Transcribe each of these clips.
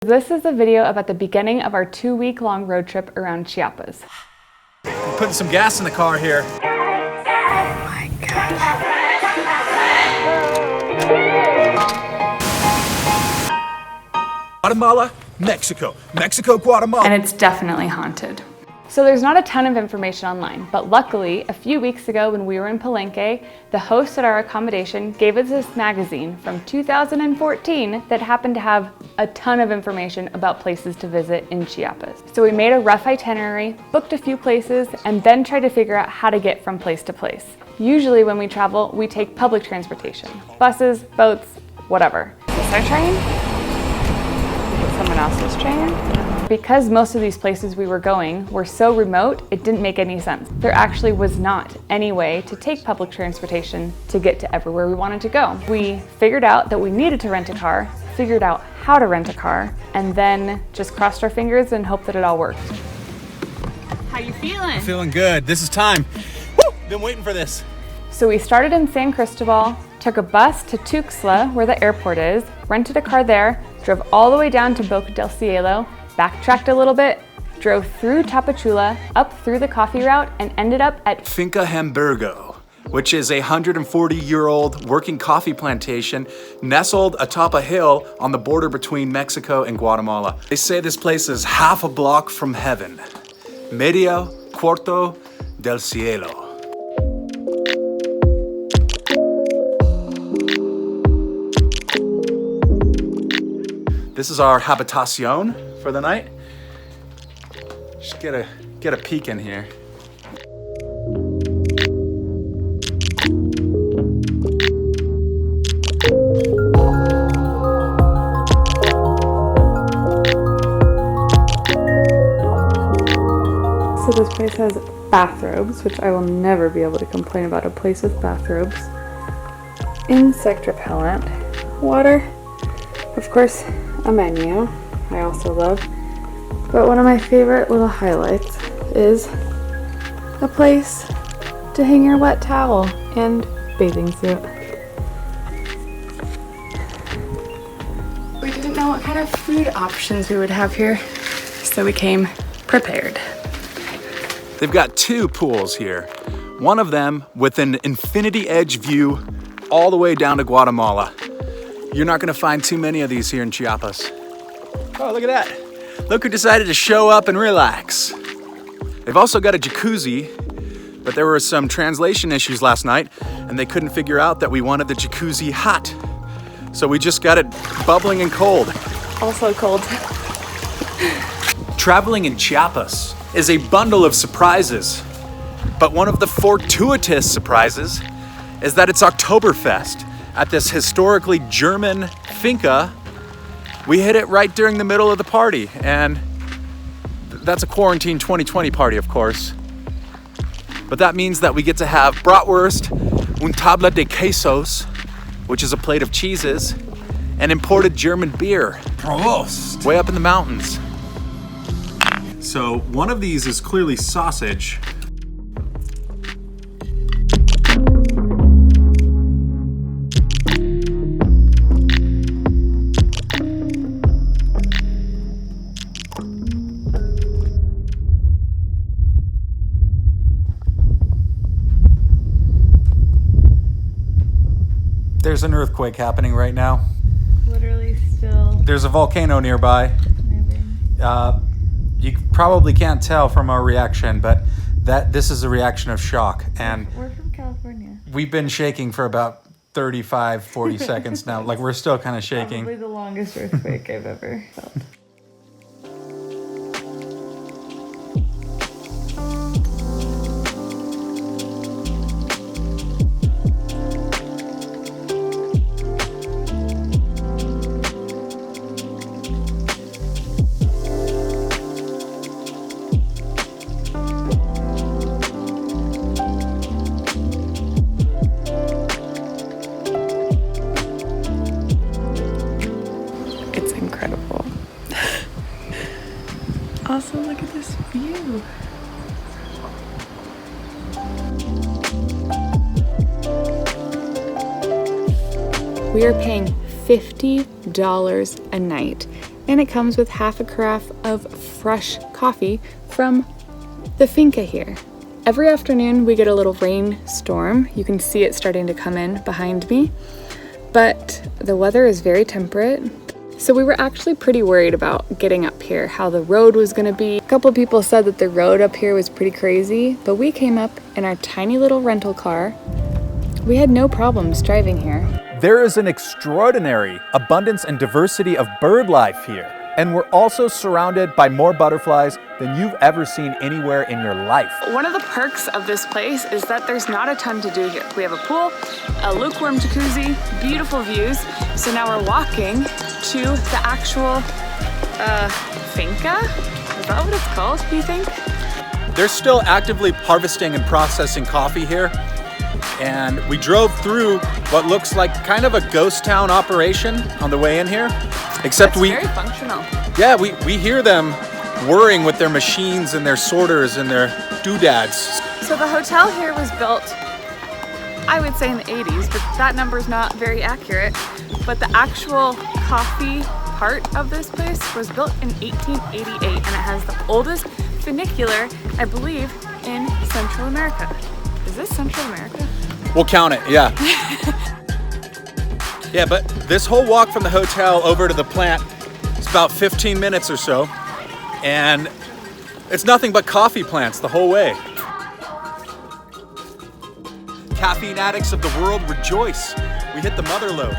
This is a video about the beginning of our 2-week-long road trip around Chiapas. I'm putting some gas in the car here. Oh my gosh. Guatemala, Mexico. Mexico, Guatemala. And it's definitely haunted. So there's not a ton of information online, but luckily, a few weeks ago when we were in Palenque, the host at our accommodation gave us this magazine from 2014 that happened to have a ton of information about places to visit in Chiapas. So we made a rough itinerary, booked a few places, and then tried to figure out how to get from place to place. Usually when we travel, we take public transportation. Buses, boats, whatever. Is this our train? Is it someone else's train? Because most of these places we were going were so remote, it didn't make any sense. There actually was not any way to take public transportation to get to everywhere we wanted to go. We figured out that we needed to rent a car, figured out how to rent a car, and then just crossed our fingers and hoped that it all worked. How you feeling? I'm feeling good. This is time. Woo! Been waiting for this. So we started in San Cristobal, took a bus to Tuxtla, where the airport is, rented a car there, drove all the way down to Boca del Cielo, backtracked a little bit, drove through Tapachula, up through the coffee route, and ended up at Finca Hamburgo, which is a 140-year-old working coffee plantation nestled atop a hill on the border between Mexico and Guatemala. They say this place is half a block from heaven. Medio Cuarto del Cielo. This is our habitación for the night. Just get a peek in here. So this place has bathrobes, which I will never be able to complain about a place with bathrobes. Insect repellent, water, of course, a menu I also love. But one of my favorite little highlights is a place to hang your wet towel and bathing suit. We didn't know what kind of food options we would have here, so we came prepared. They've got 2 pools here. One of them with an infinity edge view all the way down to Guatemala. You're not gonna find too many of these here in Chiapas. Oh, look at that. Look who decided to show up and relax. They've also got a jacuzzi, but there were some translation issues last night and they couldn't figure out that we wanted the jacuzzi hot. So we just got it bubbling and cold. Also cold. Traveling in Chiapas is a bundle of surprises, but one of the fortuitous surprises is that it's Oktoberfest at this historically German finca. We hit it right during the middle of the party, and that's a quarantine 2020 party, of course. But that means that we get to have bratwurst, un tabla de quesos, which is a plate of cheeses, and imported German beer. Prost! Way up in the mountains. So one of these is clearly sausage. There's an earthquake happening right now. Literally still. There's a volcano nearby. You probably can't tell from our reaction, but this is a reaction of shock. And We're from California. we've been shaking for about 35, 40 seconds now. Like, we're still kind of shaking. Probably the longest earthquake I've ever felt. It's incredible. Also, look at this view. We are paying $50 a night, And it comes with half a carafe of fresh coffee from the finca here. Every afternoon we get a little rainstorm. You can see it starting to come in behind me, but the weather is very temperate. So we were actually pretty worried about getting up here, how the road was gonna be. A couple people said that the road up here was pretty crazy, but we came up in our tiny little rental car. We had no problems driving here. There is an extraordinary abundance and diversity of bird life here. And we're also surrounded by more butterflies than you've ever seen anywhere in your life. One of the perks of this place is that there's not a ton to do here. We have a pool, a lukewarm jacuzzi, beautiful views. So now we're walking to the actual finca. Is that what it's called, you think? They're still actively harvesting and processing coffee here. And we drove through what looks like kind of a ghost town operation on the way in here. Except It's very functional. Yeah, we hear them whirring with their machines and their sorters and their doodads. So the hotel here was built, I would say in the 80s, but that number's not very accurate. But the actual coffee part of this place was built in 1888, and it has the oldest funicular, I believe, in Central America. Is this Central America? We'll count it, yeah. Yeah, but this whole walk from the hotel over to the plant is about 15 minutes or so. And it's nothing but coffee plants the whole way. Caffeine addicts of the world, rejoice. We hit the mother lode.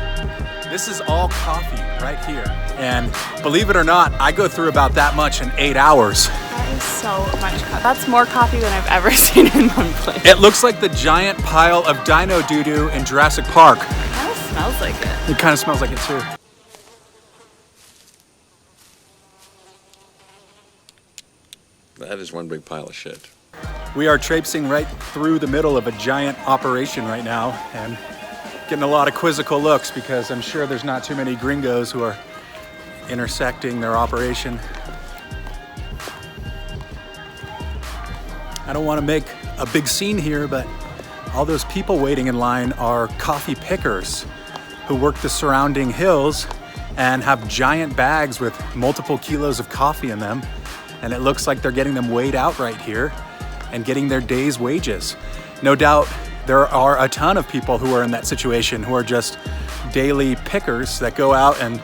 This is all coffee right here. And believe it or not, I go through about that much in 8 hours. That is so much coffee. That's more coffee than I've ever seen in one place. It looks like the giant pile of dino doo-doo in Jurassic Park. It kind of smells like it. It kind of smells like it too. That is one big pile of shit. We are traipsing right through the middle of a giant operation right now and getting a lot of quizzical looks because I'm sure there's not too many gringos who are intersecting their operation. I don't want to make a big scene here, but all those people waiting in line are coffee pickers who work the surrounding hills and have giant bags with multiple kilos of coffee in them. And it looks like they're getting them weighed out right here and getting their day's wages. No doubt there are a ton of people who are in that situation who are just daily pickers that go out and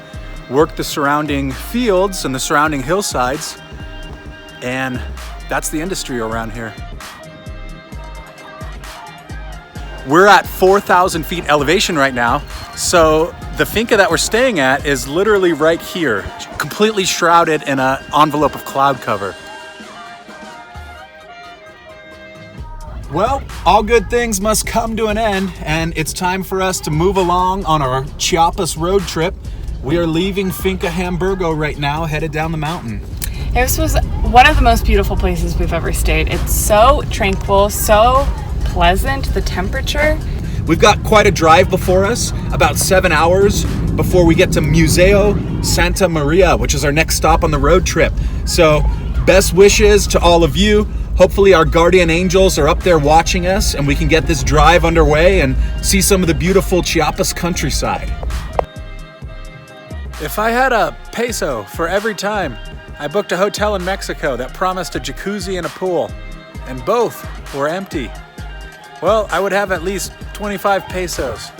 work the surrounding fields and the surrounding hillsides. And that's the industry around here. We're at 4,000 feet elevation right now. So the finca that we're staying at is literally right here, completely shrouded in an envelope of cloud cover. Well, all good things must come to an end, and it's time for us to move along on our Chiapas road trip. We are leaving Finca Hamburgo right now, headed down the mountain. This was one of the most beautiful places we've ever stayed. It's so tranquil, so pleasant, the temperature. We've got quite a drive before us, about 7 hours before we get to Museo Santa Maria, which is our next stop on the road trip. So best wishes to all of you. Hopefully our guardian angels are up there watching us and we can get this drive underway and see some of the beautiful Chiapas countryside. If I had a peso for every time I booked a hotel in Mexico that promised a jacuzzi and a pool, and both were empty, well, I would have at least 25 pesos.